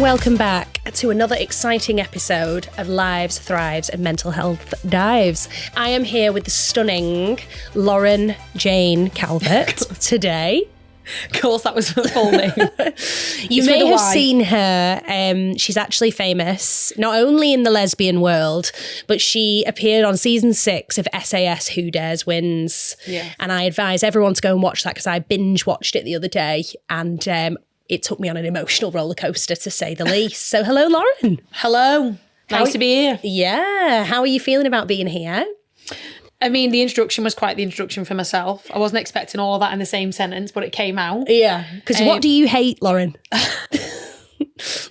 and welcome back to another exciting episode of Lives, Thrives and Mental Health Dives. I am here with the stunning Lauren Jane Calvert today. Of course, that was her full name. You may have seen her. She's actually famous, not only in the lesbian world, but she appeared on season 6 of SAS Who Dares Wins. Yeah. And I advise everyone to go and watch that because I binge watched it the other day and it took me on an emotional roller coaster, to say the least. So hello, Lauren. Hello. Nice to be here. Yeah. How are you feeling about being here? I mean, the introduction was quite the introduction for myself. I wasn't expecting all of that in the same sentence, but it came out. Yeah. Because what do you hate, Lauren?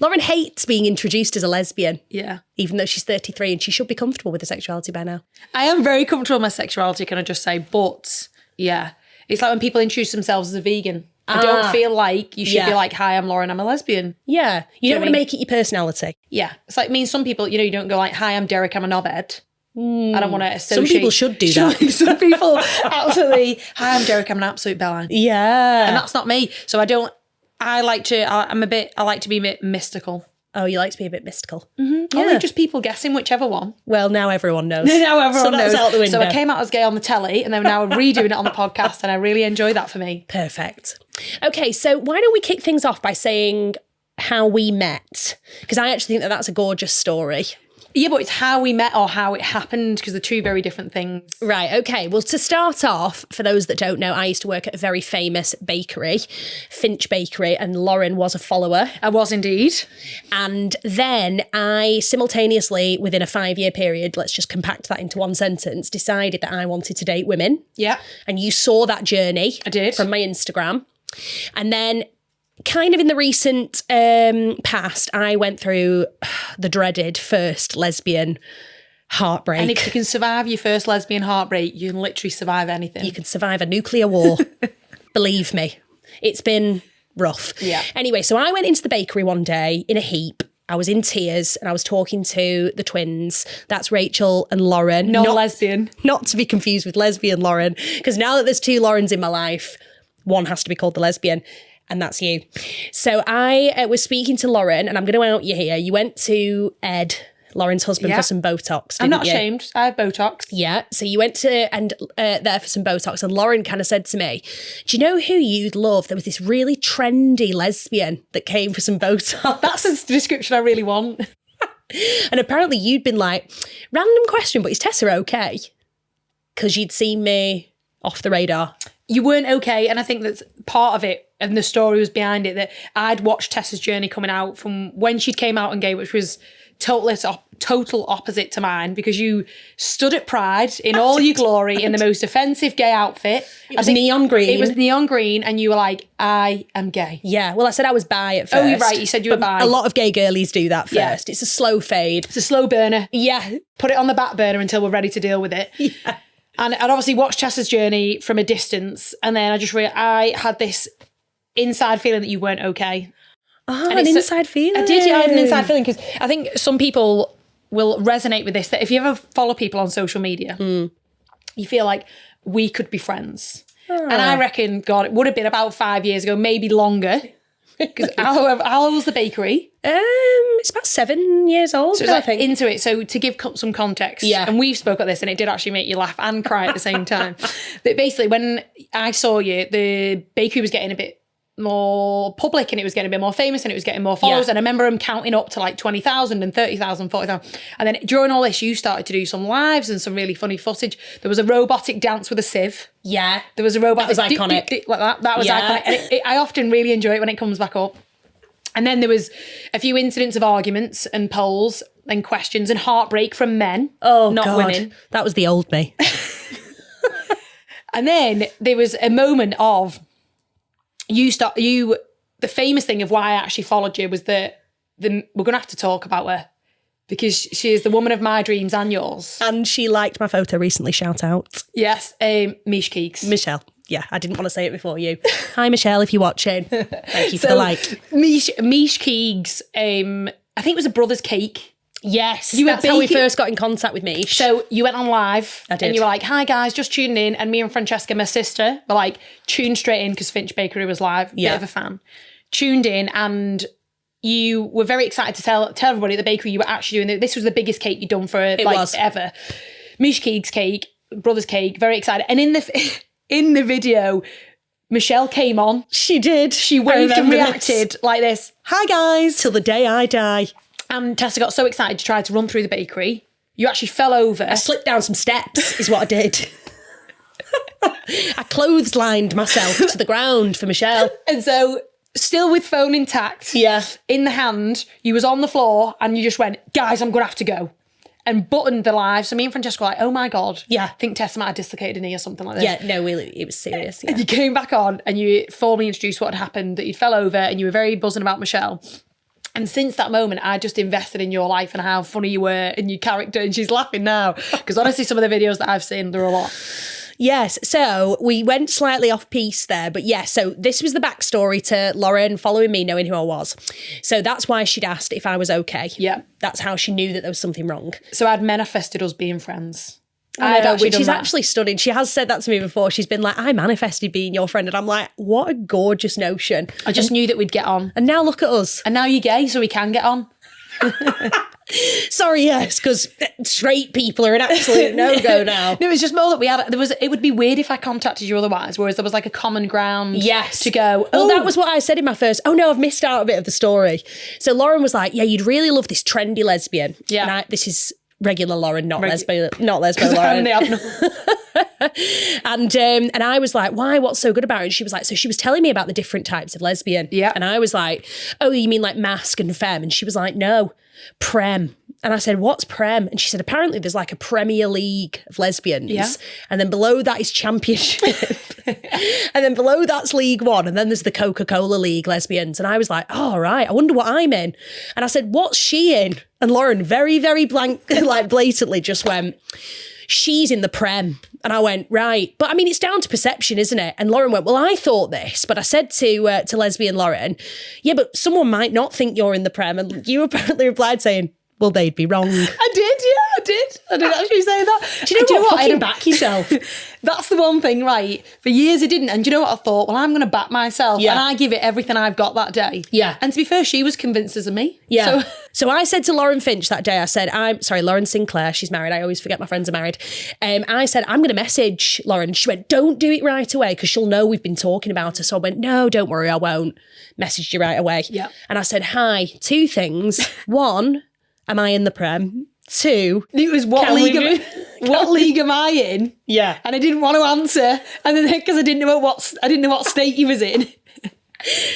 Lauren hates being introduced as a lesbian. Yeah. Even though she's 33 and she should be comfortable with her sexuality by now. I am very comfortable with my sexuality, can I just say? But, yeah. It's like when people introduce themselves as a vegan. I don't feel like you should be like, hi, I'm Lauren, I'm a lesbian. Yeah. You don't want to make it your personality. Yeah. It's like, some people, you don't go like, hi, I'm Derek, I'm a knobhead. I don't want to associate. Some people should do that. Some people absolutely, hi, I'm Derek, I'm an absolute bellend. Yeah. And that's not me. So I like to be a bit mystical. Oh, you like to be a bit mystical. Mm-hmm. Yeah. Only just people guessing whichever one. Well, now everyone knows. Now everyone knows. Out the window. So I came out as gay on the telly and then now we're redoing it on the podcast and I really enjoy that for me. Perfect. Okay, so why don't we kick things off by saying how we met? Because I actually think that's a gorgeous story. Yeah, but it's how we met or how it happened because they're two very different things. Right, okay. Well, to start off, for those that don't know, I used to work at a very famous bakery, Finch Bakery, and Lauren was a follower. I was indeed. And then I simultaneously, within a 5-year period, let's just compact that into one sentence, decided that I wanted to date women. Yeah. And you saw that journey. I did. From my Instagram. And then kind of in the recent past, I went through the dreaded first lesbian heartbreak. And if you can survive your first lesbian heartbreak, you can literally survive anything. You can survive a nuclear war. Believe me, it's been rough. Yeah. Anyway, so I went into the bakery one day in a heap. I was in tears and I was talking to the twins. That's Rachel and Lauren. Not lesbian. Not to be confused with lesbian Lauren, because now that there's 2 Laurens in my life, one has to be called the lesbian. And that's you. So I was speaking to Lauren, and I'm going to out you here. You went to Ed, Lauren's husband, for some Botox, didn't I'm not you? ashamed. I have Botox. Yeah. So you went to there for some Botox, and Lauren kind of said to me, do you know who you'd love? There was this really trendy lesbian that came for some Botox. That's the description I really want. And apparently you'd been like, random question, but is Tessa okay? Because you'd seen me off the radar. You weren't okay, and I think that's part of it, and the story was behind it, that I'd watched Tessa's journey coming out from when she came out and gay, which was total opposite to mine, because you stood at Pride in all your glory in the most offensive gay outfit. It was neon green. It was neon green, and you were like, I am gay. Yeah, well, I said I was bi at first. Oh, you're right, you said you were bi. A lot of gay girlies do that first. Yeah. It's a slow fade. It's a slow burner. Yeah. Put it on the back burner until we're ready to deal with it. Yeah. And I'd obviously watched Tessa's journey from a distance, and then I just I had this inside feeling that you weren't okay. Oh, an inside feeling. I did, yeah, I had an inside feeling, because I think some people will resonate with this, that if you ever follow people on social media, you feel like we could be friends. And I reckon, God, it would have been about 5 years ago, maybe longer. Because how old was the bakery? It's about 7 years old, so I think. Into it. So to give some context, and we've spoke about this, and it did actually make you laugh and cry at the same time. But basically, when I saw you, the bakery was getting a bit more public, and it was getting a bit more famous, and it was getting more followers. And I remember them counting up to like 20,000 and 30,000, 40,000. And then during all this, you started to do some lives and some really funny footage. There was a robotic dance with a sieve. Yeah. There was a robotic. That was iconic. Like that. That was iconic. And I often really enjoy it when it comes back up. And then there was a few incidents of arguments and polls and questions and heartbreak from men, not women. That was the old me. And then there was a moment of the famous thing of why I actually followed you was that we're going to have to talk about her, because she is the woman of my dreams and yours. And she liked my photo recently, shout out. Yes, Mish Keeks. Michelle. Yeah, I didn't want to say it before you. Hi, Michelle, if you're watching. Thank you for the like. Mish Keeks, I think it was a brother's cake. Yes, that's how we first got in contact with Mish. So you went on live. I did. And you were like, hi guys, just tuning in. And me and Francesca, my sister, were like, tuned straight in because Finch Bakery was live. Bit of a fan. Tuned in, and you were very excited to tell everybody at the bakery you were actually doing this was the biggest cake you'd done for ever. Mish Keeg's cake, brother's cake, very excited. And in the video, Michelle came on. She did. She waved and reacted like this. Hi guys. Till the day I die. And Tessa got so excited to try to run through the bakery. You actually fell over. I slipped down some steps is what I did. I clotheslined myself to the ground for Michelle. And so, still with phone intact, in the hand, you was on the floor and you just went, guys, I'm going to have to go. And buttoned the live. So me and Francesca were like, oh my God. Yeah. I think Tessa might have dislocated a knee or something like this. Yeah, no, it was serious. Yeah. And you came back on and you formally introduced what had happened, that you fell over and you were very buzzing about Michelle. And since that moment, I just invested in your life and how funny you were and your character. And she's laughing now. Because honestly, some of the videos that I've seen, they're a lot. Yes, so we went slightly off piece there, but yeah, so this was the backstory to Lauren following me, knowing who I was. So that's why she'd asked if I was okay. Yeah. That's how she knew that there was something wrong. So I'd manifested us being friends. I know, which is actually stunning. She has said that to me before. She's been like, I manifested being your friend. And I'm like, what a gorgeous notion. I just knew that we'd get on. And now look at us. And now you're gay, so we can get on. Sorry, yes, because straight people are an absolute no-go now. No, it was just more that it would be weird if I contacted you otherwise, whereas there was like a common ground to go, Well, that was what I said in my first, I've missed out a bit of the story. So Lauren was like, yeah, you'd really love this trendy lesbian. Yeah. And this is regular Lauren, not lesbo Lauren. And I was like, why? What's so good about it? And she was like, so she was telling me about the different types of lesbian. Yeah. And I was like, oh, you mean like masc and femme? And she was like, no, prem. And I said, what's prem? And she said, apparently there's like a Premier League of lesbians. Yeah. And then below that is Championship. And then below that's League One. And then there's the Coca-Cola League lesbians. And I was like, oh, right, I wonder what I'm in. And I said, what's she in? And Lauren very, very blatantly just went, she's in the prem. And I went, right. But I mean, it's down to perception, isn't it? And Lauren went, well, I thought this. But I said to lesbian Lauren, yeah, but someone might not think you're in the prem. And you apparently replied saying, well, they'd be wrong. I did actually say that. Do you know what? Fucking back yourself. That's the one thing, right? For years I didn't. And do you know what I thought? Well, I'm going to back myself. Yeah. And I give it everything I've got that day. Yeah. And to be fair, she was convinced as of me. Yeah. So I said to Lauren Finch that day, I said, Lauren Sinclair, she's married. I always forget my friends are married. I said, I'm going to message Lauren. She went, don't do it right away because she'll know we've been talking about her. So I went, no, don't worry, I won't. Messaged you right away. Yeah. And I said, hi, 2 things. 1, am I in the prem? 2, it was what league am I in? Yeah. And I didn't want to answer. And then because I didn't know what state you was in.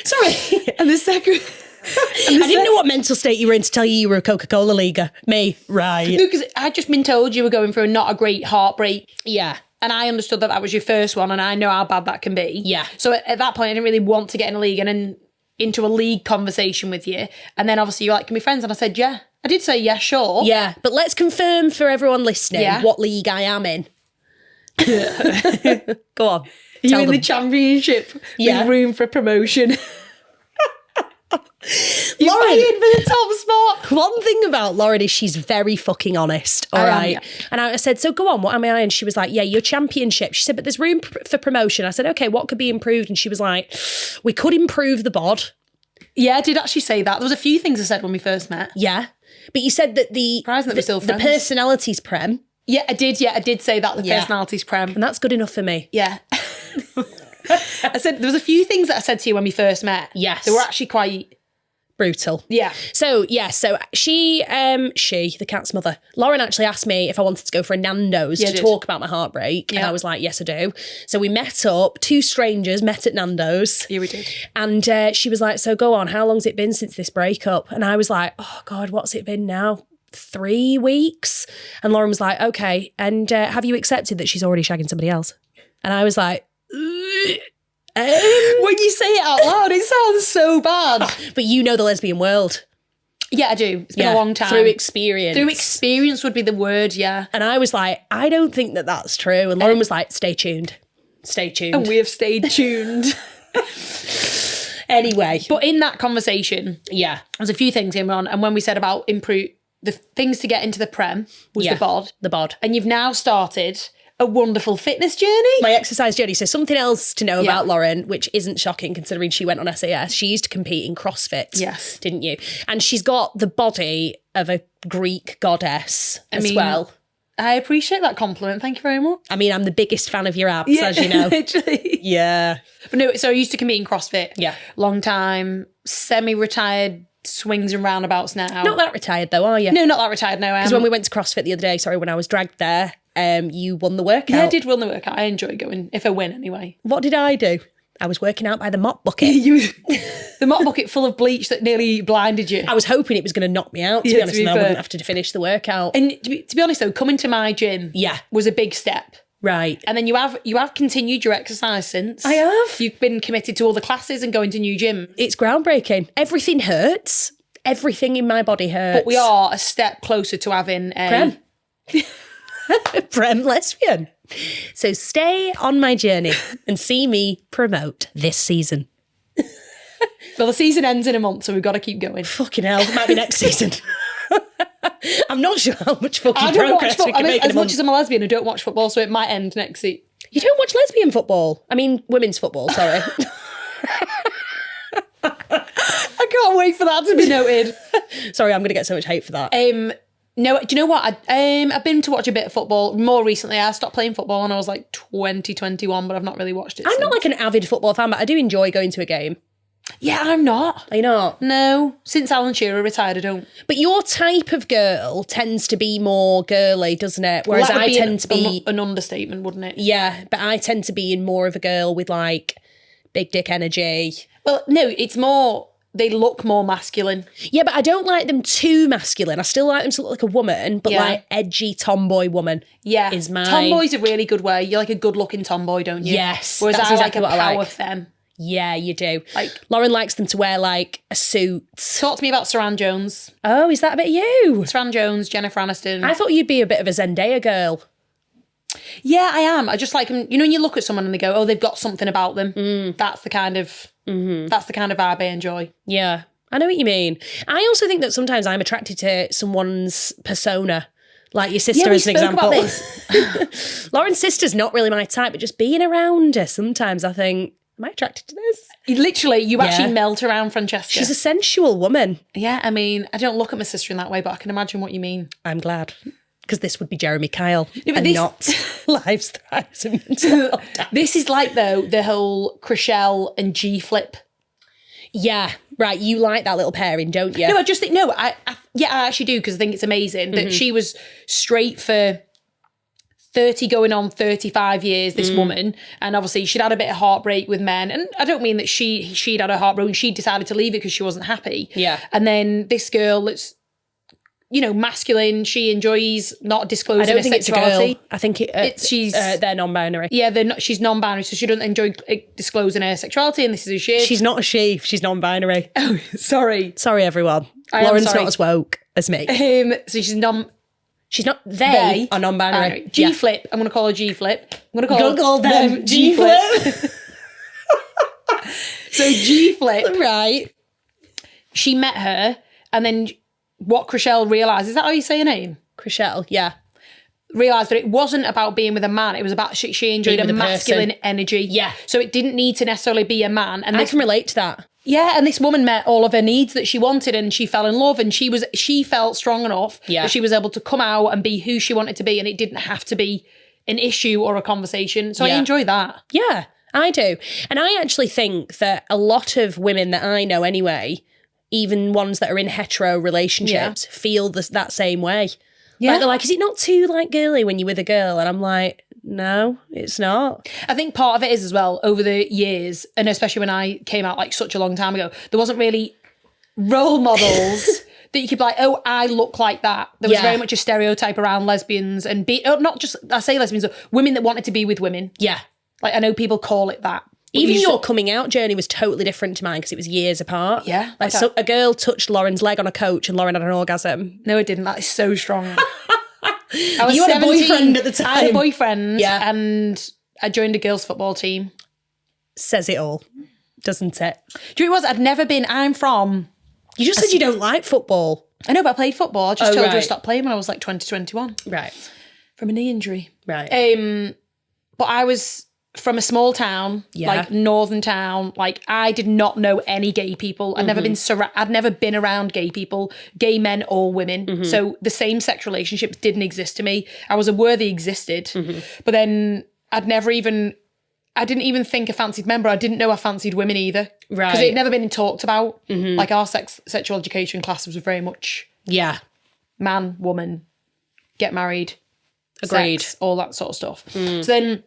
Sorry. And the second I didn't know what mental state you were in to tell you were a Coca-Cola leaguer. Me, right. No, because I'd just been told you were going through not a great heartbreak. Yeah. And I understood that was your first one and I know how bad that can be. Yeah. So at that point, I didn't really want to get in a league and then into a league conversation with you. And then obviously you're like, can we be friends? And I said, yeah. I did say, yeah, sure. Yeah, but let's confirm for everyone listening what league I am in. Go on. You're in the championship with room for promotion. You're Lauren, in for the top spot. One thing about Lauren is she's very fucking honest. All right. And I said, so go on, what am I? And she was like, yeah, your championship. She said, but there's room for promotion. I said, okay, what could be improved? And she was like, we could improve the bod. Yeah, I did actually say that. There was a few things I said when we first met. Yeah. But you said that the personality's prem. Yeah, I did. Yeah, I did say that, the personality's prem. And that's good enough for me. Yeah. I said, there was a few things that I said to you when we first met. Yes. They were actually quite... brutal. Yeah. So she, the cat's mother, Lauren actually asked me if I wanted to go for a Nando's to talk about my heartbreak. Yeah. And I was like, yes, I do. So we met up, 2 strangers met at Nando's. Yeah, we did. And she was like, so go on, how long's it been since this breakup? And I was like, oh God, what's it been now? 3 weeks? And Lauren was like, okay. And have you accepted that she's already shagging somebody else? And I was like, when you say it out loud, it sounds so bad. But you know the lesbian world. Yeah, I do. It's been a long time. Through experience. Through experience would be the word, yeah. And I was like, I don't think that that's true. And Lauren was like, stay tuned. Stay tuned. And we have stayed tuned. Anyway. But in that conversation, there's a few things going on. And when we said about improve, the things to get into the prem was the bod. The bod. And you've now started... a wonderful fitness journey. My exercise journey. So something else to know about Lauren, which isn't shocking considering she went on SAS. She used to compete in CrossFit. Yes. Didn't you? And she's got the body of a Greek goddess as well. I appreciate that compliment. Thank you very much. I mean, I'm the biggest fan of your abs, as you know. Literally. Yeah. But no, so I used to compete in CrossFit. Yeah. Long time, semi-retired, swings and roundabouts now. Not that retired though, are you? No, not that retired, no. Because when we went to CrossFit the other day, when I was dragged there, you won the workout. Yeah, I did run the workout. I enjoy going, if I win anyway. What did I do? I was working out by the mop bucket. The mop bucket full of bleach that nearly blinded you. I was hoping it was going to knock me out, to be honest, and I wouldn't have to finish the workout. And to be honest though, coming to my gym was a big step. Right. And then you have continued your exercise since. I have. You've been committed to all the classes and going to new gyms. It's groundbreaking. Everything hurts. Everything in my body hurts. But we are a step closer to having a... Prem. Prem lesbian. So stay on my journey and see me promote this season. Well, the season ends in a month, so we've got to keep going. Fucking hell, it might be next season. I'm not sure how much fucking progress we can make in a month. As much as I'm a lesbian, I don't watch football, so it might end next season. You don't watch lesbian football? I mean, women's football, sorry. I can't wait for that to be noted. Sorry, I'm going to get so much hate for that. No, do you know what? I've been to watch a bit of football more recently. I stopped playing football when I was like 2021, but I've not really watched it I'm since. not like an avid football fan, but I do enjoy going to a game. Yeah, I'm not. Are you not? No. Since Alan Shearer retired, I don't. But your type of girl tends to be more girly, doesn't it? Whereas I tend to be... an understatement, wouldn't it? Yeah, but I tend to be in more of a girl with like big dick energy. Well, no, it's more... They look more masculine. Yeah, but I don't like them too masculine. I still like them to look like a woman, but like edgy tomboy woman. Yeah. Is mine. Tomboy's a really good way. You're like a good looking tomboy, don't you? Yes. Whereas that's I exactly like a what I power like. femme. Yeah, you do. Like Lauren likes them to wear like a suit. Talk to me about Saran Jones. Oh, is that a bit of you? Saran Jones, Jennifer Aniston. I thought you'd be a bit of a Zendaya girl. Yeah, I am. I just like them. You know, when you look at someone and they go, "Oh, they've got something about them." That's the kind of that's the kind of vibe I enjoy. Yeah, I know what you mean. I also think that sometimes I'm attracted to someone's persona. Like your sister, as an example. About this. Lauren's sister's not really my type, but just being around her, sometimes I think, am I attracted to this? You actually melt around Francesca. She's a sensual woman. Yeah, I mean, I don't look at my sister in that way, but I can imagine what you mean. I'm glad. Because this would be Jeremy Kyle but not Lives, Thrives and Mental Health. This is like, though, the whole Chriselle and G-Flip. Yeah, right. You like that little pairing, don't you? No, I just think, I actually do, because I think it's amazing that she was straight for 30 going on 35 years, this woman, and obviously she'd had a bit of heartbreak with men, and I don't mean that she'd had a heartbreak and she decided to leave it because she wasn't happy. Yeah. And then this girl that's, masculine, she enjoys not disclosing her sexuality. It's a girl. I think they're non-binary. Yeah, she's non-binary, so she doesn't enjoy disclosing her sexuality, and this is who she is. She's not a she, she's non-binary. Oh, sorry. Sorry, everyone. Lauren's not as woke as me. So she's they are non-binary. G-Flip. Yeah. I'm going to call her G-Flip. I'm going to call them G-Flip. So G-Flip. Right. She met her, and then what Chriselle realised, is that how you say her name? Chriselle, yeah. Realised that it wasn't about being with a man, it was about she enjoyed a masculine energy. Yeah. So it didn't need to necessarily be a man. And I can relate to that. Yeah, and this woman met all of her needs that she wanted, and she fell in love, and she felt strong enough that she was able to come out and be who she wanted to be, and it didn't have to be an issue or a conversation. So I enjoy that. Yeah, I do. And I actually think that a lot of women that I know anyway, even ones that are in hetero relationships, feel that same way. Yeah. Like, they're like, is it not too like girly when you're with a girl? And I'm like, no, it's not. I think part of it is as well, over the years, and especially when I came out like such a long time ago, there wasn't really role models that you could be like, oh, I look like that. There was very much a stereotype around lesbians and not just, I say lesbians, but women that wanted to be with women. Yeah. Like, I know people call it that. Even your coming out journey was totally different to mine because it was years apart. Yeah. Like, so a girl touched Lauren's leg on a coach and Lauren had an orgasm. No, it didn't. That is so strong. You had a boyfriend at the time. I had a boyfriend, and I joined a girls' football team. Says it all, doesn't it? Do you know what it was? I'm from... You just said you don't like football. I know, but I played football. I just told you I stopped playing when I was like 20, 21. Right. From a knee injury. Right. But I was from a small town, like northern town. Like I did not know any gay people. I'd never been around gay people, gay men or women. So the same sex relationships didn't exist to me. I was aware they existed, but then I didn't even think I fancied men, but I didn't know I fancied women either. Right. Because it had never been talked about. Like our sexual education classes was very much man, woman, get married, agreed, sex, all that sort of stuff. So then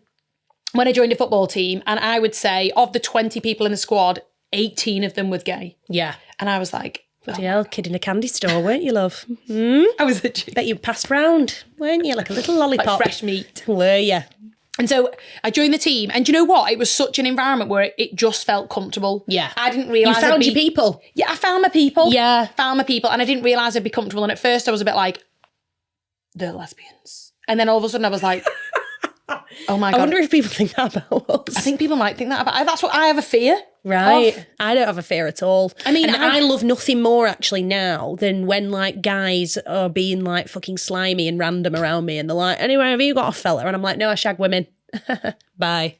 when I joined a football team, and I would say of the 20 people in the squad, 18 of them were gay. Yeah. And I was like, bloody hell, kid in a candy store, weren't you, love? I was a chick. Bet you passed round, weren't you? Like a little lollipop. Like fresh meat. Were you? And so I joined the team, and do you know what? It was such an environment where it just felt comfortable. Yeah. I didn't realise you found your people. Yeah, I found my people. Yeah. Found my people, and I didn't realise I'd be comfortable. And at first I was a bit like, they're lesbians. And then all of a sudden I was like, oh my God. I wonder if people think that about us. I think people might think that about that's what I have a fear. Right. Of. I don't have a fear at all. I mean, I love nothing more actually now than when like guys are being like fucking slimy and random around me and they're like, anyway, have you got a fella? And I'm like, no, I shag women. Bye.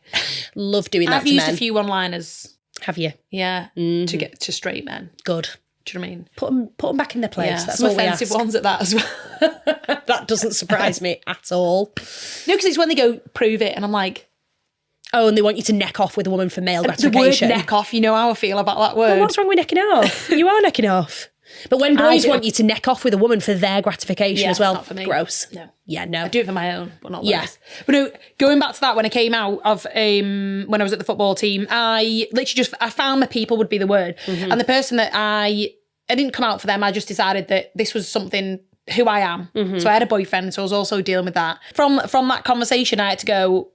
Love doing that I've to used men. a few one-liners. Have you? Yeah. To get to straight men. Good. Do you know what I mean? Put them back in their place. Yeah, that's some all offensive ones at that as well. That doesn't surprise me at all. No, because it's when they go, prove it, and I'm like... Oh, and they want you to neck off with a woman for male gratification. The word neck off, you know how I feel about that word. Well, what's wrong with necking off? You are necking off. But when boys want you to neck off with a woman for their gratification as well, not for me. Gross. No. Yeah, no. I do it for my own, but not theirs. But no, going back to that, when I came out of, when I was at the football team, I literally I found my people would be the word. And the person that I didn't come out for them, I just decided that this was something, who I am. So I had a boyfriend, so I was also dealing with that. From that conversation, I had to go,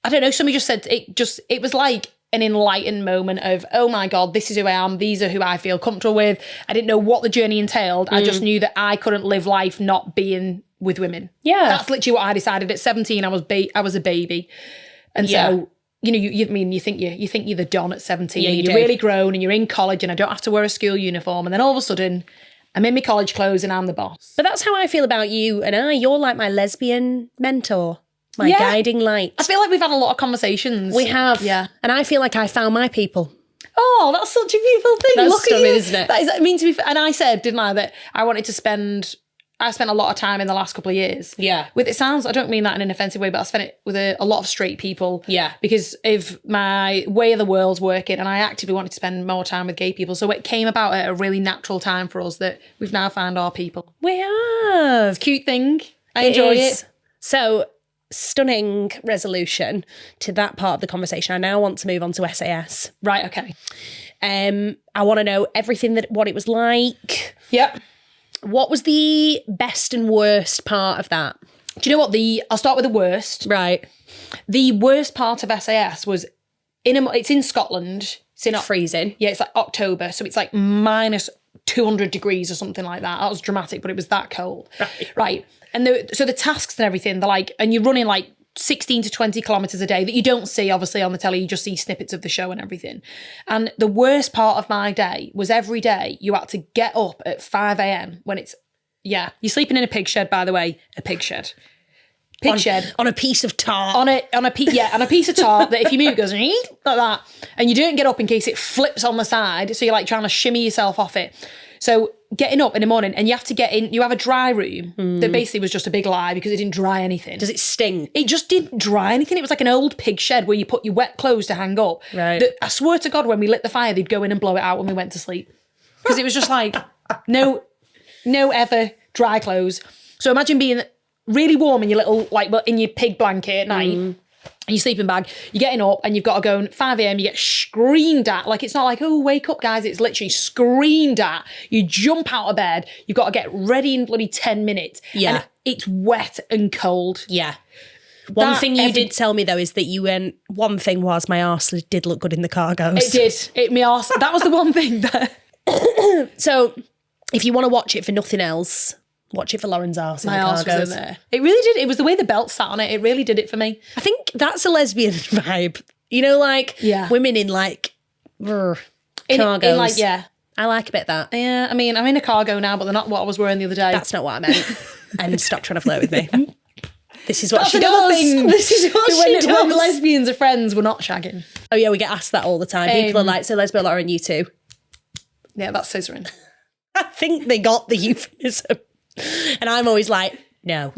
I don't know, somebody just said, it was like an enlightened moment of, oh my God, this is who I am. These are who I feel comfortable with. I didn't know what the journey entailed. I just knew that I couldn't live life not being with women. Yeah. That's literally what I decided. At 17, I was a baby. And so, you know, you think you're the Don at 17. Yeah, you're really grown and you're in college and I don't have to wear a school uniform. And then all of a sudden, I'm in my college clothes and I'm the boss. But that's how I feel about you and I. You're like my lesbian mentor. My guiding light. I feel like we've had a lot of conversations. We have. Yeah. And I feel like I found my people. Oh, that's such a beautiful thing. That's Look stunning, at you. isn't it? That is, I mean, to be, and I said, didn't I, that I wanted to I spent a lot of time in the last couple of years. Yeah. I don't mean that in an offensive way, but I spent it with a lot of straight people. Yeah. Because of my way of the world's working, and I actively wanted to spend more time with gay people. So it came about at a really natural time for us that we've now found our people. We have. It's a cute thing. I enjoy it. So, stunning resolution to that part of the conversation. I now want to move on to SAS. Right, okay. I want to know everything what it was like. Yep. What was the best and worst part of that? Do you know what? I'll start with the worst. Right. The worst part of SAS was it's in Scotland. It's in freezing. Yeah, it's like October, so it's like minus 200 degrees or something like that. That was dramatic, but it was that cold. Right. And so the tasks and everything, they're like, and you're running like 16 to 20 kilometres a day that you don't see, obviously, on the telly. You just see snippets of the show and everything. And the worst part of my day was every day you had to get up at 5 a.m. when it's, you're sleeping in a pig shed, by the way, a pig shed. Pig shed. On a piece of tar. On a piece of tar that if you move it goes like that. And you don't get up in case it flips on the side. So you're like trying to shimmy yourself off it. So getting up in the morning and you have to get in, you have a dry room that basically was just a big lie because it didn't dry anything. Does it sting? It just didn't dry anything. It was like an old pig shed where you put your wet clothes to hang up. Right. I swear to God, when we lit the fire, they'd go in and blow it out when we went to sleep. Because it was just like, no ever dry clothes. So imagine being really warm in your little, in your pig blanket at night. And your sleeping bag, you're getting up and you've got to go at 5 a.m, you get screamed at. Like, it's not like, oh, wake up, guys. It's literally screamed at. You jump out of bed. You've got to get ready in bloody 10 minutes. Yeah. And it's wet and cold. Yeah. One thing you did tell me, though, is that you went, one thing was my arse did look good in the cargos. It did. My arse. That was the one thing that... So, if you want to watch it for nothing else... Watch it for Lauren's arse. My arse was in there. It really did. It was the way the belt sat on it. It really did it for me. I think that's a lesbian vibe. You know, like women in like cargos. In like, I like a bit of that. Yeah, I mean, I'm in a cargo now, but they're not what I was wearing the other day. That's not what I meant. And stop trying to flirt with me. This is what That's she another does. thing. This is what she does. When lesbians are friends, we're not shagging. Oh yeah, we get asked that all the time. People are like, so Lesbo, Lauren, you two. Yeah, that's scissoring. I think they got the euphemism. And I'm always like, no.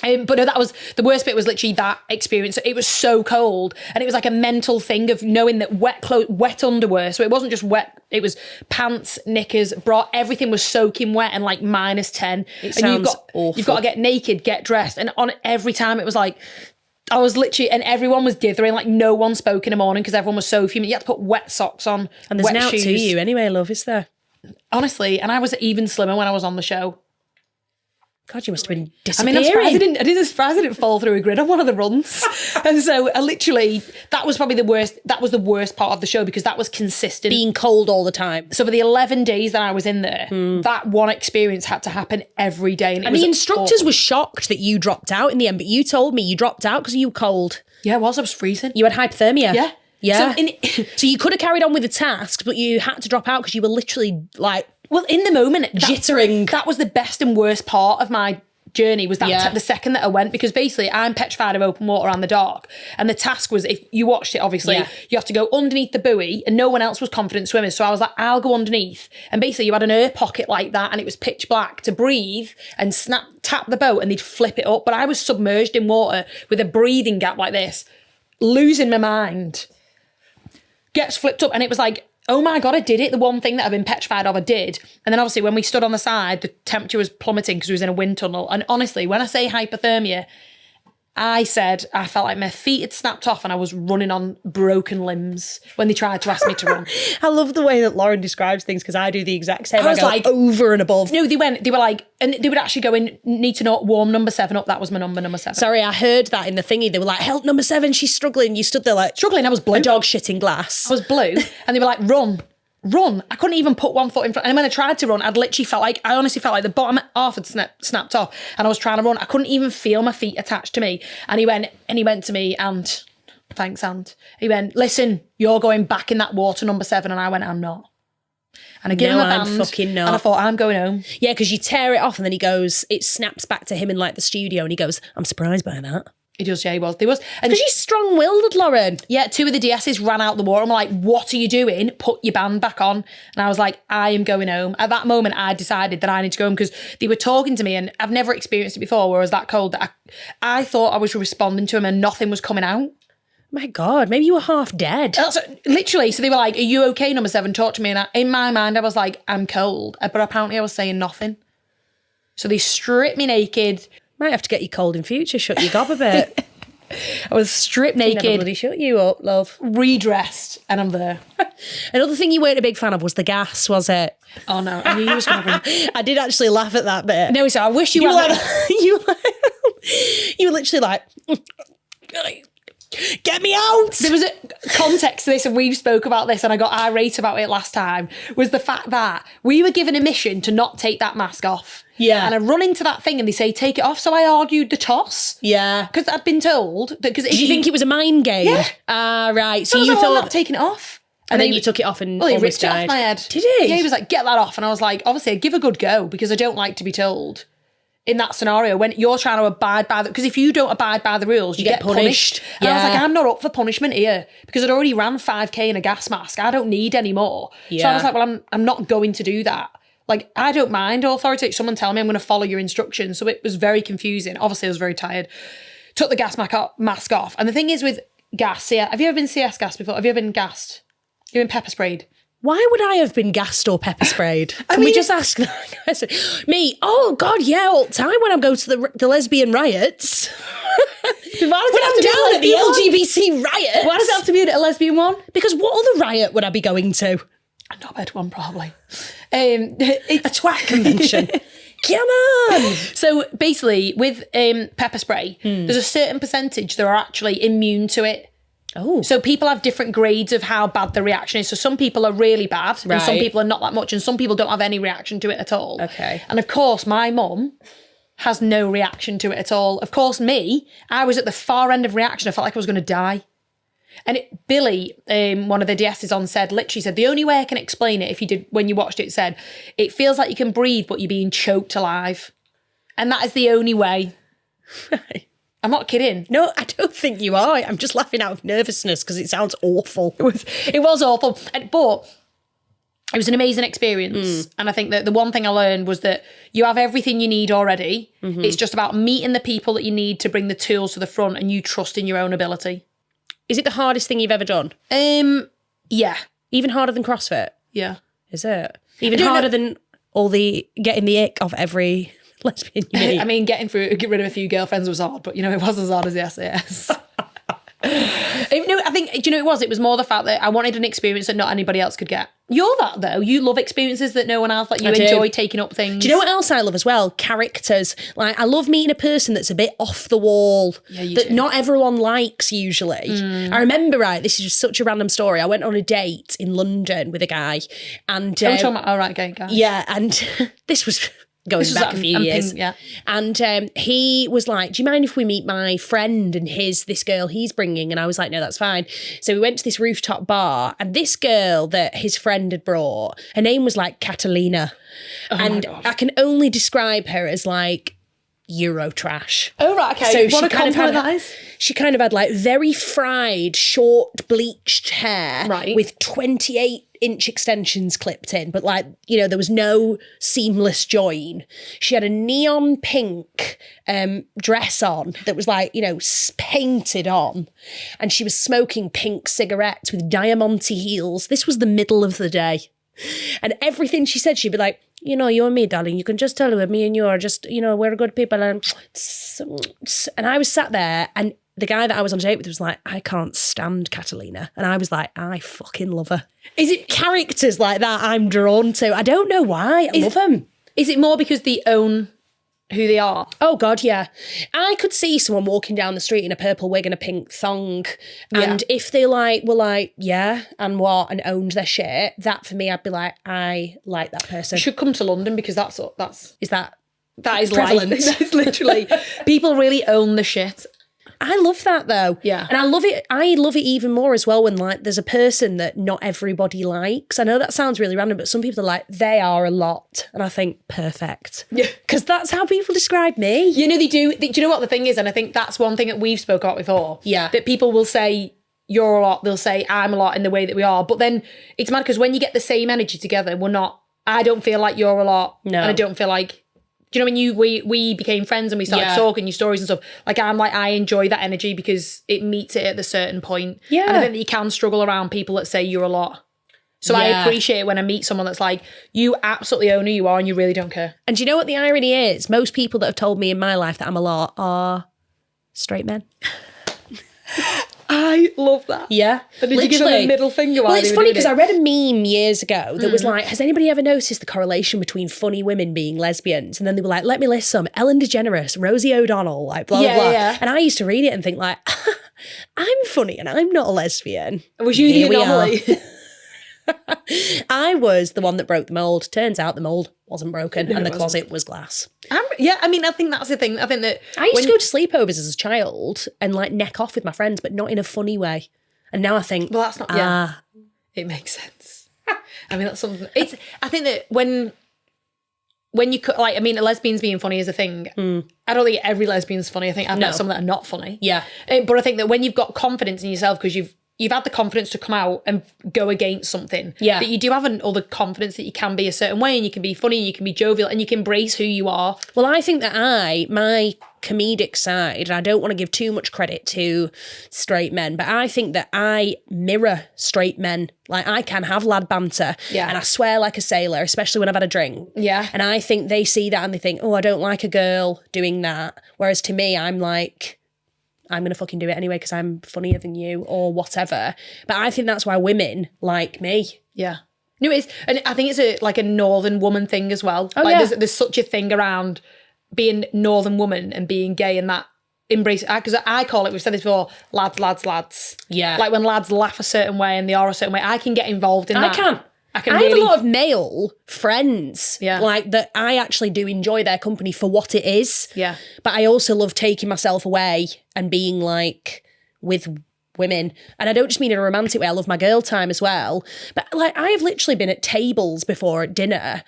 But no, that was the worst bit. Was literally that experience. It was so cold, and it was like a mental thing of knowing that wet underwear. So it wasn't just wet; it was pants, knickers, bra. Everything was soaking wet and like -10. It sounds awful. You've got to get naked, get dressed, and on every time it was like I was literally, and everyone was dithering. Like no one spoke in the morning because everyone was so fuming. You had to put wet socks on, and there's wet now shoes. to you anyway, love. Is there? Honestly, and I was even slimmer when I was on the show. God, you must have been I disappearing. mean, I'm surprised I didn't fall through a grid on one of the runs. And so I literally, that was probably the worst. That was the worst part of the show because that was consistent. Being cold all the time. So for the 11 days that I was in there, that one experience had to happen every day. And the instructors were shocked that you dropped out in the end, but you told me you dropped out because you were cold. Yeah, I was freezing. You had hypothermia. Yeah. Yeah. So you could have carried on with the task, but you had to drop out because you were literally like... Well, in the moment, jittering. That was the best and worst part of my journey was that the second that I went, because basically I'm petrified of open water and the dark. And the task was, if you watched it, obviously, you have to go underneath the buoy and no one else was confident swimmers. So I was like, I'll go underneath. And basically you had an air pocket like that and it was pitch black to breathe and tap the boat and they'd flip it up. But I was submerged in water with a breathing gap like this, losing my mind. Gets flipped up and it was like, oh my God, I did it. The one thing that I've been petrified of, I did. And then obviously when we stood on the side, the temperature was plummeting because we was in a wind tunnel. And honestly, when I say hypothermia, I said I felt like my feet had snapped off and I was running on broken limbs when they tried to ask me to run. I love the way that Lauren describes things because I do the exact same. I was like, over and above. No, they were like, and they would actually go in, need to know, warm number 7 up. That was my number 7. Sorry, I heard that in the thingy. They were like, help number 7, she's struggling. You stood there like... Struggling, I was blue. A dog shitting glass. I was blue. And they were like, run. I couldn't even put one foot in front. And when I tried to run, I honestly felt like the bottom half had snapped off and I was trying to run. I couldn't even feel my feet attached to me. And he went to me and, thanks, and he went, listen, you're going back in that water, number 7. And I went, I'm not. And I gave him a band. Fucking not. And I thought, I'm going home. Yeah, because you tear it off and then he goes, it snaps back to him in like the studio and he goes, I'm surprised by that. He does, yeah, he was. There was. And because she's strong-willed, Lauren. Yeah, 2 of the DSs ran out the water and were like, what are you doing? Put your band back on. And I was like, I am going home. At that moment, I decided that I need to go home because they were talking to me and I've never experienced it before where I was that cold that I thought I was responding to him and nothing was coming out. My God, maybe you were half dead. That's literally. So they were like, are you okay, number 7? Talk to me. And in my mind, I was like, I'm cold. But apparently I was saying nothing. So they stripped me naked. Might have to get you cold in future. Shut your gob a bit. I was stripped naked. Never bloody shut you up, love. Redressed, and I'm there. Another thing you weren't a big fan of was the gas, was it? Oh no, I knew you was going to bring... I did actually laugh at that bit. No, so I wish you were like, you were literally like, get me out. There was a context to this, and we spoke about this, and I got irate about it last time, was the fact that we were given a mission to not take that mask off. Yeah. And I run into that thing and they say, take it off. So I argued the toss. Yeah. Because I'd been told that... Did you think it was a mind game? Yeah. Ah, right. So you thought... I'm not taking it off. And then you took it off and he almost ripped died. It off my head. Did he? Yeah, he was like, get that off. And I was like, obviously, I'd give a good go because I don't like to be told in that scenario when you're trying to abide by the... Because if you don't abide by the rules, you get punished. And yeah. I was like, I'm not up for punishment here because I'd already ran 5K in a gas mask. I don't need any more. Yeah. So I was like, well, I'm not going to do that. Like, I don't mind authority. Someone tell me I'm going to follow your instructions. So it was very confusing. Obviously, I was very tired. Took the gas mask off. And the thing is with gas, yeah, have you ever been CS gassed before? Have you ever been gassed? You've been pepper sprayed? Why would I have been gassed or pepper sprayed? Can we just ask that? Me? Oh, God, yeah, all the time when I go to the lesbian riots. When I'm down at the LGBT riot. Why does it have to be at a lesbian one? Because what other riot would I be going to? A knobhead one, probably. It's a twat convention. Come on! So basically, with pepper spray, there's a certain percentage that are actually immune to it. Oh. So people have different grades of how bad the reaction is. So some people are really bad, and some people are not that much, and some people don't have any reaction to it at all. Okay. And of course, my mum has no reaction to it at all. Of course, me, I was at the far end of reaction. I felt like I was going to die. And Billy, one of the DSs on literally said, the only way I can explain it, when you watched it, said, it feels like you can breathe, but you're being choked alive. And that is the only way. I'm not kidding. No, I don't think you are. I'm just laughing out of nervousness because it sounds awful. It was awful. But it was an amazing experience. And I think that the one thing I learned was that you have everything you need already. It's just about meeting the people that you need to bring the tools to the front and you trust in your own ability. Is it the hardest thing you've ever done? Yeah. Even harder than CrossFit? Yeah. Is it? Even harder than all the getting the ick of every lesbian you meet? I mean, get rid of a few girlfriends was hard, but it wasn't as hard as the SAS. No, I think, do you know what it was? It was more the fact that I wanted an experience that not anybody else could get. You're that though. You love experiences that no one else, like you enjoy taking up things. Do you know what else I love as well? Characters. Like I love meeting a person that's a bit off the wall that not everyone likes usually. I remember, this is just such a random story. I went on a date in London with a guy and... Are we talking about, okay, guys. Yeah, and this was... going back a few years. And he was like, do you mind if we meet my friend and this girl he's bringing? And I was like, no, that's fine. So we went to this rooftop bar and this girl that his friend had brought, her name was like Catalina. And I can only describe her as like Euro trash. Oh, right, okay. So what a compliment that is. She kind of had like very fried, short, bleached hair with 28-inch extensions clipped in, but like, there was no seamless join. She had a neon pink dress on that was like, painted on. And she was smoking pink cigarettes with diamante heels. This was the middle of the day. And everything she said, she'd be like, you and me, darling, you can just tell her me and you are just, we're good people. And I was sat there and the guy that I was on a date with was like, I can't stand Catalina. And I was like, I fucking love her. Is it characters like that I'm drawn to? I don't know why. I love them. Is it more because they own who they are? Oh, God, yeah. I could see someone walking down the street in a purple wig and a pink thong. And if they were like, yeah, and what, and owned their shit, that for me, I'd be like, I like that person. You should come to London because that is prevalent? That is literally, people really own the shit. I love that though. Yeah. And I love it even more as well when like there's a person that not everybody likes. I know that sounds really random, but some people are like, they are a lot. And I think, perfect. Yeah. Because that's how people describe me. They do. Do you know what the thing is? And I think that's one thing that we've spoke about before. Yeah. That people will say, you're a lot. They'll say, I'm a lot in the way that we are. But then it's mad because when you get the same energy together, I don't feel like you're a lot. No. And I don't feel like... Do you know when we became friends and we started talking your stories and stuff? Like I'm like, I enjoy that energy because it meets it at a certain point. Yeah. And I think that you can struggle around people that say you're a lot. So I appreciate when I meet someone that's like, you absolutely own who you are and you really don't care. And do you know what the irony is? Most people that have told me in my life that I'm a lot are straight men. I love that. Yeah. But did you give them a middle finger? Well, it's funny because I read a meme years ago that was like, has anybody ever noticed the correlation between funny women being lesbians? And then they were like, let me list some. Ellen DeGeneres, Rosie O'Donnell, like blah, blah, blah. Yeah. And I used to read it and think like, I'm funny and I'm not a lesbian. Was you the anomaly? I was the one that broke the mould. Turns out the mould wasn't broken and the closet was glass. I think that's the thing. I think that I used to go to sleepovers as a child and like neck off with my friends, but not in a funny way. And now I think, well, that's not. It makes sense. I mean, that's something. I think that when you a lesbians being funny is a thing. I don't think every lesbian's funny. I think I've met some that are not funny. Yeah, but I think that when you've got confidence in yourself because you've had the confidence to come out and go against something. Yeah. That you do have all the confidence that you can be a certain way and you can be funny and you can be jovial and you can embrace who you are. Well, I think that my comedic side, and I don't want to give too much credit to straight men, but I think that I mirror straight men. Like I can have lad banter and I swear like a sailor, especially when I've had a drink. Yeah. And I think they see that and they think, oh, I don't like a girl doing that. Whereas to me, I'm like, I'm going to fucking do it anyway because I'm funnier than you or whatever. But I think that's why women like me. Yeah. No, it is. And I think it's a northern woman thing as well. Oh, yeah. There's such a thing around being northern woman and being gay and that embrace. Because I call it, we've said this before, lads. Yeah. Like when lads laugh a certain way and they are a certain way, I can get involved in that. I have a lot of male friends, like that I actually do enjoy their company for what it is. Yeah. But I also love taking myself away and being like with women. And I don't just mean in a romantic way, I love my girl time as well. But like I have literally been at tables before at dinner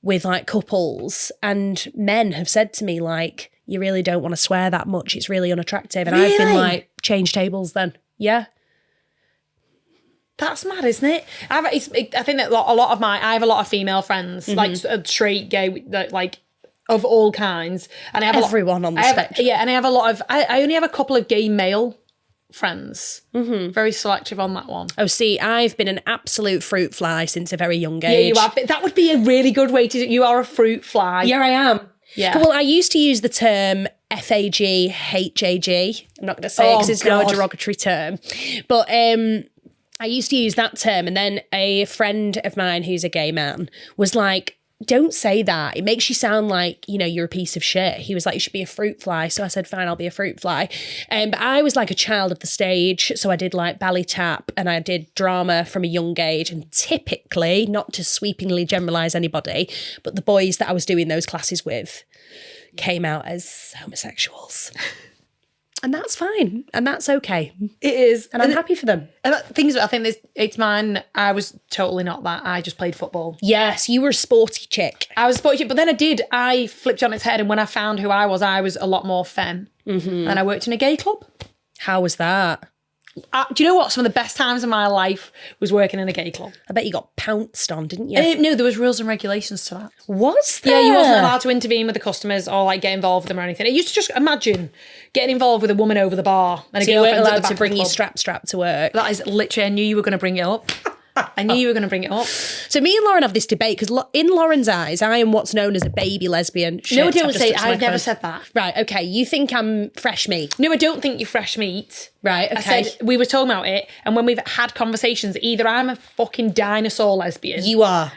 with like couples and men have said to me like, you really don't want to swear that much. It's really unattractive. And I've been like, change tables then. Yeah. That's mad, isn't it? I think that I have a lot of female friends, like straight, gay, like of all kinds. And I have everyone on the spectrum. Yeah, and I have a lot of, I only have a couple of gay male friends. Very selective on that one. Oh, see, I've been an absolute fruit fly since a very young age. Yeah, you have. That would be a really good way to, you are a fruit fly. Yeah, I am. Yeah. Well, I used to use the term FAG, HAG. I'm not going to say it because it's now a derogatory term. But I used to use that term. And then a friend of mine who's a gay man was like, don't say that. It makes you sound like, you know, you're a piece of shit. He was like, you should be a fruit fly. So I said, fine, I'll be a fruit fly. But I was like a child of the stage. So I did like ballet tap and I did drama from a young age. And typically, not to sweepingly generalise anybody, but the boys that I was doing those classes with came out as homosexuals. And that's fine. And that's okay. It is. And I'm happy for them. And I think it's mine. I was totally not that. I just played football. Yes, you were a sporty chick. I was a sporty chick, but then I flipped on its head. And when I found who I was a lot more femme. And I worked in a gay club. How was that? Do you know what? Some of the best times of my life was working in a gay club. I bet you got pounced on, didn't you? No, there was rules and regulations to that. Was there? Yeah, you wasn't allowed to intervene with the customers or like get involved with them or anything. It used to just imagine getting involved with a woman over the bar and so a you weren't girlfriend's allowed to bring your strap to work. That is literally, I knew you were going to bring it up. I knew you were going to bring it up. So me and Lauren have this debate because in Lauren's eyes, I am what's known as a baby lesbian. Shit, No, don't say it. I've never said that. Right, okay. You think I'm fresh meat? No, I don't think you're fresh meat. Right, okay. I said, we were talking about it, and when we've had conversations, either I'm a fucking dinosaur lesbian. You are.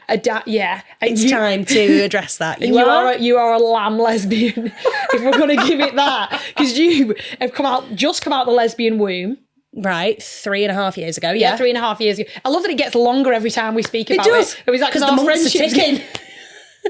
Yeah. It's time to address that. You are a lamb lesbian, if we're going to give it that. Because you have just come out the lesbian womb. Right, 3.5 years ago, Yeah, 3.5 years ago. I love that it gets longer every time we speak about it. Does. It was like, because the months are ticking.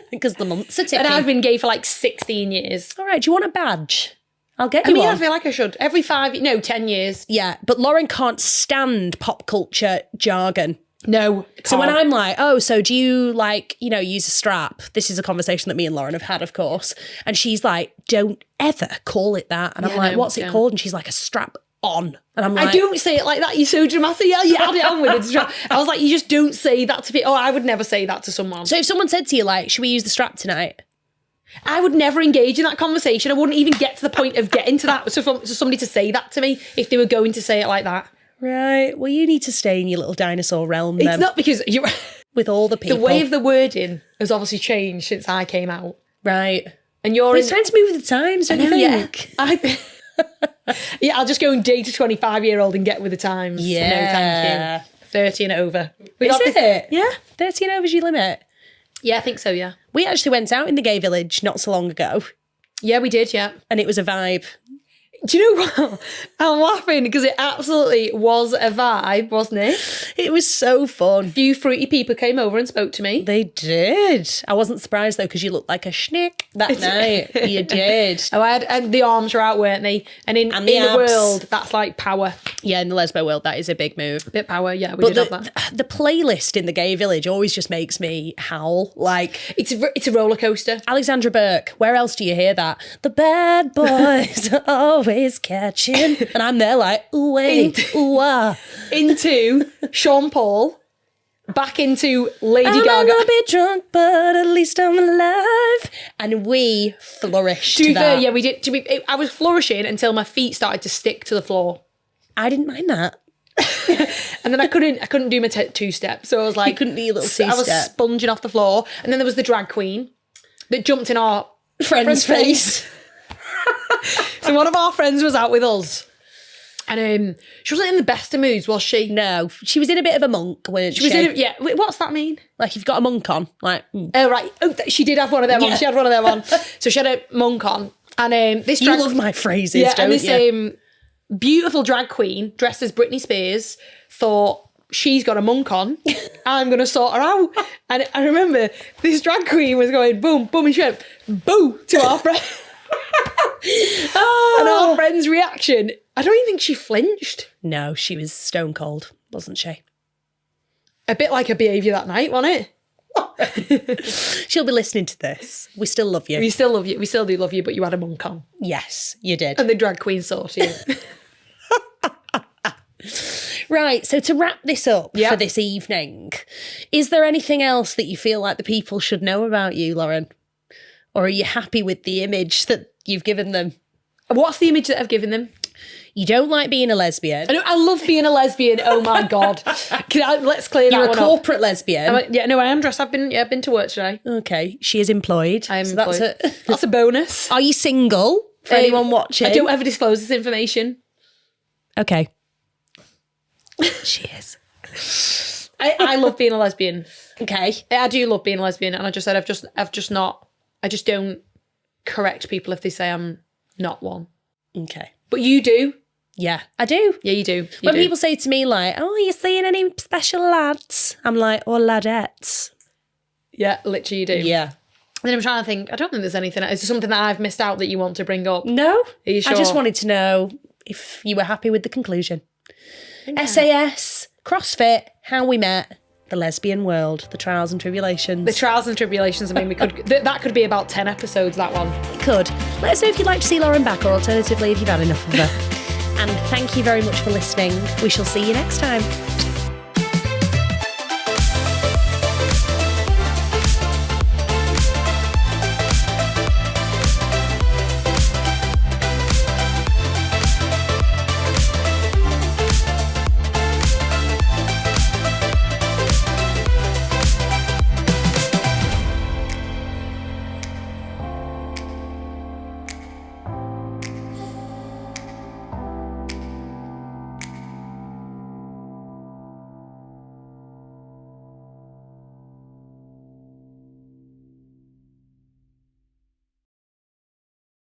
Because the months are ticking. And I've been gay for like 16 years. All right, do you want a badge? I'll get you one. I feel like I should. Every 10 years. Yeah, but Lauren can't stand pop culture jargon. No. So when I'm like, oh, so do you like, you know, use a strap? This is a conversation that me and Lauren have had, of course. And she's like, don't ever call it that. And I'm like, what's it called? And she's like, a strap on. And I'm like, I don't say it like that. You're so dramatic. Yeah, you add it on with it. I was like, you just don't say that to people. Oh, I would never say that to someone. So if someone said to you, like, should we use the strap tonight? I would never engage in that conversation. I wouldn't even get to the point of getting to that. So for somebody to say that to me, if they were going to say it like that. Right. Well, you need to stay in your little dinosaur realm then. It's not because you're... with all the people. The way of the wording has obviously changed since I came out. Right. And you're... It's trying to move with the times, don't you think? Yeah. Yeah, I'll just go and date a 25-year-old and get with the times. Yeah. No, thank you. 30 and over. Is it? Yeah. 30 and over is your limit? Yeah, I think so, yeah. We actually went out in the gay village not so long ago. Yeah, we did, yeah. And it was a vibe. Do you know what? I'm laughing because it absolutely was a vibe, wasn't it? It was so fun. A few fruity people came over and spoke to me. They did. I wasn't surprised though because you looked like a schnick that night. You did. Oh, and the arms were out, weren't they? And in the world, that's like power. Yeah, in the lesbo world, that is a big move. A bit power, yeah. We did have that. The playlist in the gay village always just makes me howl. Like it's a roller coaster. Alexandra Burke. Where else do you hear that? The bad boys are always catching, and I'm there like ooh wait, ooh ah. Into Sean Paul, back into Lady I'm Gaga. gonna be drunk, but at least I'm alive. And we flourished. To be fair, yeah, we did. I was flourishing until my feet started to stick to the floor. I didn't mind that. And then I couldn't do my two-step, so I was like, you couldn't do your little two-step. I was sponging off the floor, and then there was the drag queen that jumped in our friend's face. So one of our friends was out with us, and she wasn't in the best of moods, was she? No, she was in a bit of a monk, weren't she? Was in yeah. What's that mean? Like you've got a monk on, like. Oh right. Oh, she did have one of them on. She had one of them on. So she had a monk on, and this. You love my phrases, don't and this you? Beautiful drag queen dressed as Britney Spears thought, she's got a monk on, I'm going to sort her out. And I remember this drag queen was going boom, boom, and she went boo to our friend. And our friend's reaction, I don't even think she flinched. No, she was stone cold, wasn't she? A bit like her behaviour that night, wasn't it? She'll be listening to this. We still love you. We still love you. We still do love you, but you had a monk on. Yes, you did. And the drag queen saw you. Right, so to wrap this up for this evening, is there anything else that you feel like the people should know about you, Lauren? Or are you happy with the image that you've given them? What's the image that I've given them? You don't like being a lesbian. I love being a lesbian. Oh my God. Let's clear that one up. You're a corporate lesbian. I am dressed. I've been to work today. Okay, she is employed. I am employed. That's a bonus. Are you single? For anyone watching? I don't ever disclose this information. Okay. She is. I love being a lesbian. Okay. I do love being a lesbian, and I just said I just don't correct people if they say I'm not one. Okay. But you do. Yeah, I do. Yeah, you do. When people say to me like, "Oh, are you seeing any special lads?" I'm like, "Or ladettes." Yeah, literally you do. Yeah. And then I'm trying to think, I don't think there's anything. Is there something that I've missed out that you want to bring up? No. Are you sure? I just wanted to know if you were happy with the conclusion. SAS, CrossFit, how we met, the lesbian world, the trials and tribulations. The trials and tribulations. I mean, we could that could be about 10 episodes, that one. It could. Let us know if you'd like to see Lauren back, or alternatively, if you've had enough of her. And thank you very much for listening. We shall see you next time.